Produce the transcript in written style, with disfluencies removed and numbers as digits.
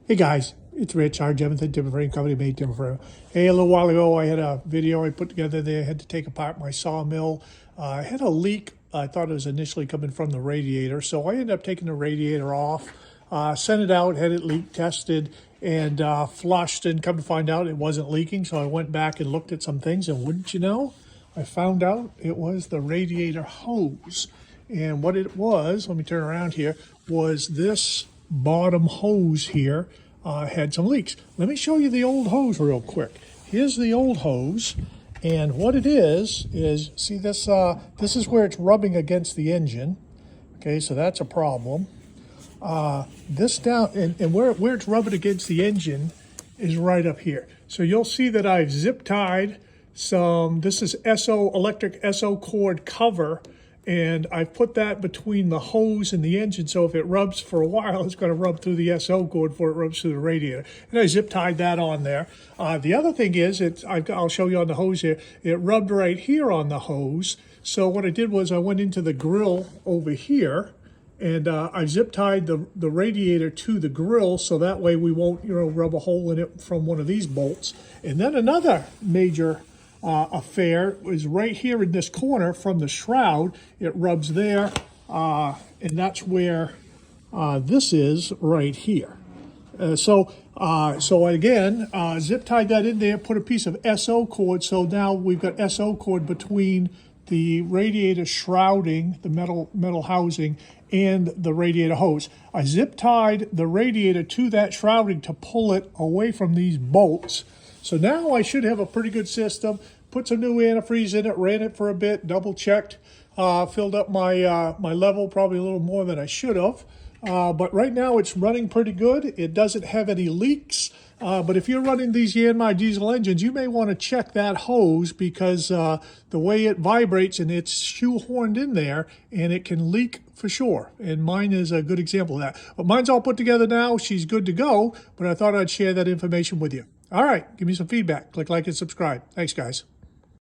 Hey guys, it's Rich, our Jemison Timber Frame Company made timber frame. Hey, a little while ago I had a video I put together there. I had to take apart my sawmill. I had a leak. I thought it was initially coming from the radiator, so I ended up taking the radiator off, sent it out, had it leak tested, and flushed, and come to find out it wasn't leaking. So I went back and looked at some things, and wouldn't you know, I found out it was the radiator hose. And what it was, let me turn around here, was this bottom hose here had some leaks. Let me show you the old hose real quick. Here's the old hose, and what it is see this, this is where it's rubbing against the engine. Okay, so that's a problem. This down, and where it's rubbing against the engine is right up here. So you'll see that I've zip tied some, this is electric SO cord cover, and I've put that between the hose and the engine, so if it rubs for a while, it's going to rub through the SO cord before it rubs through the radiator. And I zip tied that on there. The other thing is, I'll show you on the hose here, it rubbed right here on the hose. So what I did was I went into the grill over here, and I zip tied the radiator to the grill, so that way we won't, rub a hole in it from one of these bolts. And then another major affair is right here in this corner from the shroud. It rubs there, and that's where this is right here. So again, zip tied that in there, put a piece of SO cord, so now we've got SO cord between the radiator shrouding, the metal housing, and the radiator hose. I zip tied the radiator to that shrouding to pull it away from these bolts. So now I should have a pretty good system. Put some new antifreeze in it, ran it for a bit, double checked, filled up my my level probably a little more than I should have. But right now it's running pretty good. It doesn't have any leaks. But if you're running these Yanmar diesel engines, you may want to check that hose, because the way it vibrates, and it's shoehorned in there, and it can leak for sure. And mine is a good example of that. But mine's all put together now. She's good to go, but I thought I'd share that information with you. All right, give me some feedback. Click like and subscribe. Thanks, guys.